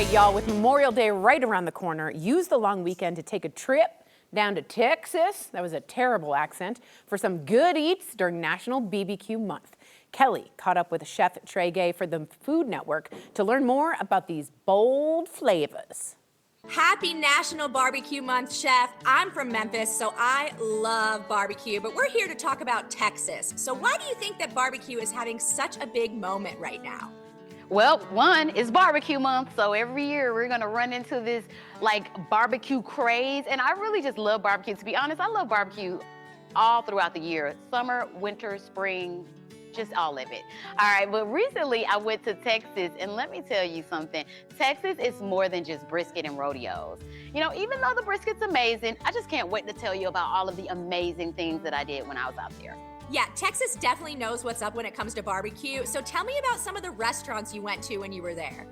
Hey, y'all, with Memorial Day right around the corner, use the long weekend to take a trip down to Texas, that was a terrible accent, for some good eats during National BBQ Month. Kelly caught up with Chef Trey Gay for the Food Network to learn more about these bold flavors. Happy National Barbecue Month, Chef. I'm from Memphis, so I love barbecue, but we're here to talk about Texas. So why do you think that barbecue is having such a big moment right now? Well, one is barbecue month, so every year we're gonna run into this like barbecue craze, and I really just love barbecue. To be honest, I love barbecue all throughout the year, summer, winter, spring, just all of it. All right, but recently I went to Texas, and let me tell you something. Texas is more than just brisket and rodeos. You know, even though the brisket's amazing, I just can't wait to tell you about all of the amazing things that I did when I was out there. Yeah, Texas definitely knows what's up when it comes to barbecue. So tell me about some of the restaurants you went to when you were there.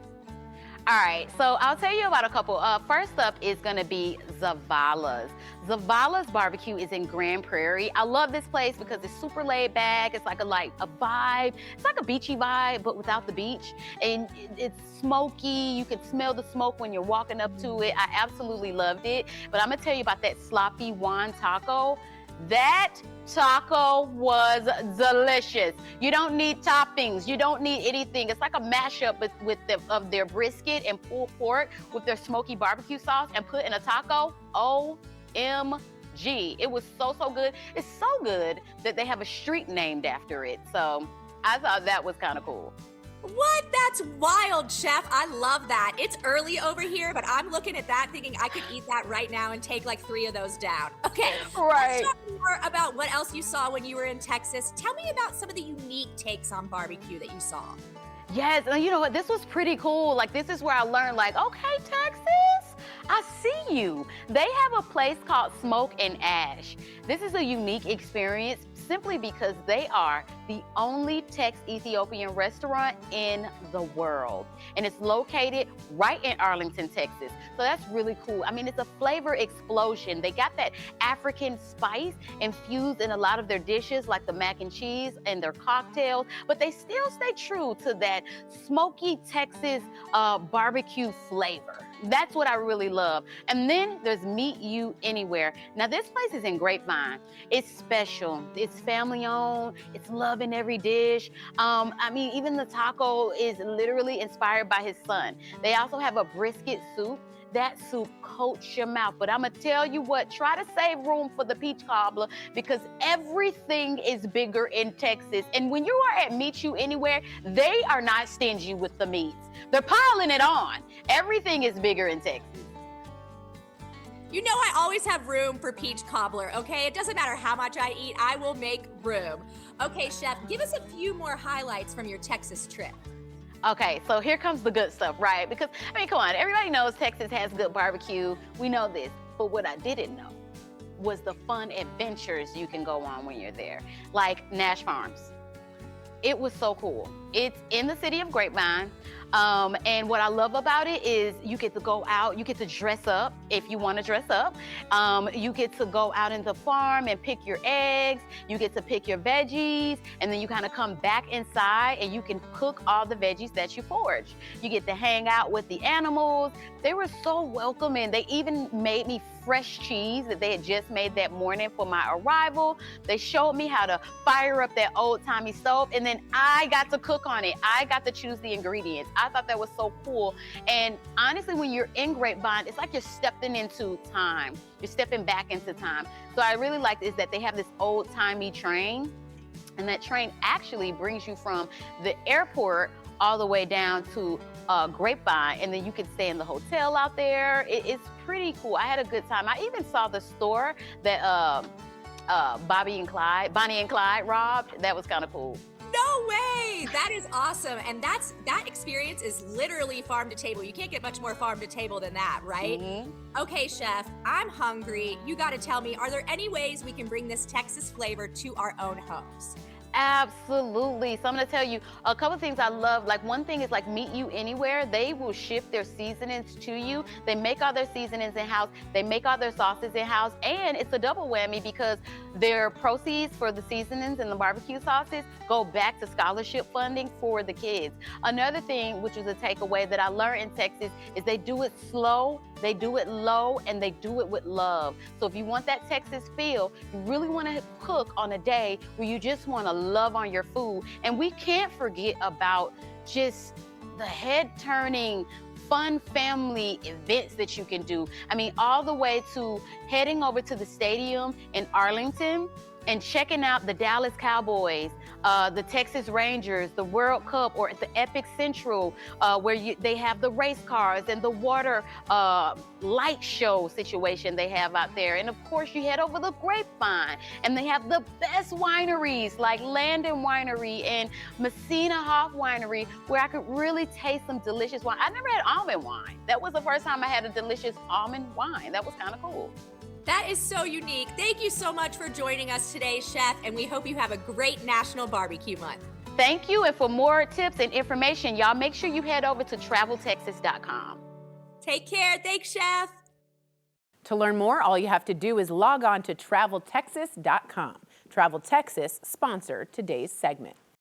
All right, so I'll tell you about a couple. First up is gonna be Zavala's. Zavala's barbecue is in Grand Prairie. I love this place because it's super laid back. It's like a vibe. It's like a beachy vibe, but without the beach. And it's smoky. You can smell the smoke when you're walking up to it. I absolutely loved it. But I'm gonna tell you about that sloppy Juan taco. That taco was delicious. You don't need toppings. You don't need anything. It's like a mashup of their brisket and pulled pork with their smoky barbecue sauce and put in a taco. OMG. It was so good. It's so good that they have a street named after it. So I thought that was kind of cool. What? That's wild, Chef. I love that. It's early over here, but I'm looking at that thinking I could eat that right now and take like 3 of those down. Okay, Right. Let's talk more about what else you saw when you were in Texas. Tell me about some of the unique takes on barbecue that you saw. Yes, and you know what? This was pretty cool. Like, this is where I learned, like, okay, Texas, I see you. They have a place called Smoke and Ash. This is a unique experience simply because they are the only Tex-Ethiopian restaurant in the world. And it's located right in Arlington, Texas. So that's really cool. I mean, it's a flavor explosion. They got that African spice infused in a lot of their dishes, like the mac and cheese and their cocktails, but they still stay true to that smoky Texas barbecue flavor. That's what I really love. And then there's Meet You Anywhere. Now this place is in Grapevine. It's special. It's family owned. It's love in every dish. I mean, even the taco is literally inspired by his son. They also have a brisket soup. That soup coats your mouth. But I'm gonna tell you what, try to save room for the peach cobbler because everything is bigger in Texas. And when you are at Meet You Anywhere, they are not stingy with the meats. They're piling it on. Everything is bigger in Texas. You know I always have room for peach cobbler, okay? It doesn't matter how much I eat, I will make room. Okay, Chef, give us a few more highlights from your Texas trip. Okay, so here comes the good stuff, right? Because, I mean, come on, everybody knows Texas has good barbecue. We know this. But what I didn't know was the fun adventures you can go on when you're there, like Nash Farms. It was so cool. It's in the city of Grapevine. And what I love about it is you get to go out, you get to dress up if you want to dress up. You get to go out in the farm and pick your eggs. You get to pick your veggies, and then you kind of come back inside and you can cook all the veggies that you forage. You get to hang out with the animals. They were so welcoming. They even made me fresh cheese that they had just made that morning for my arrival. They showed me how to fire up that old-timey stove, and then I got to cook on it. I got to choose the ingredients. I thought that was so cool. And honestly, when you're in Grapevine, it's like you're stepping into time. You're stepping back into time. So I really liked is that they have this old-timey train, and that train actually brings you from the airport all the way down to Grapevine, and then you can stay in the hotel out there. It's pretty cool. I had a good time. I even saw the store that Bonnie and Clyde robbed. That was kind of cool. No way! That is awesome. And that experience is literally farm to table. You can't get much more farm to table than that, right? Mm-hmm. Okay, Chef, I'm hungry. You got to tell me, are there any ways we can bring this Texas flavor to our own homes? Absolutely. So I'm gonna tell you a couple things I love. Like one thing is like Meet You Anywhere. They will ship their seasonings to you. They make all their seasonings in-house. They make all their sauces in-house. And it's a double whammy because their proceeds for the seasonings and the barbecue sauces go back to scholarship funding for the kids. Another thing, which is a takeaway that I learned in Texas, is they do it slow, they do it low, and they do it with love. So if you want that Texas feel, you really want to cook on a day where you just want to love on your food. And we can't forget about just the head-turning fun family events that you can do. I mean, all the way to heading over to the stadium in Arlington and checking out the Dallas Cowboys, the Texas Rangers, the World Cup, or at the Epic Central, where they have the race cars and the water light show situation they have out there. And of course, you head over the Grapevine, and they have the best wineries like Landon Winery and Messina Hoff Winery, where I could really taste some delicious wine. I never had almond wine. That was the first time I had a delicious almond wine. That was kind of cool. That is so unique. Thank you so much for joining us today, Chef, and we hope you have a great National Barbecue Month. Thank you, and for more tips and information, y'all make sure you head over to traveltexas.com. Take care. Thanks, Chef. To learn more, all you have to do is log on to traveltexas.com. Travel Texas sponsored today's segment.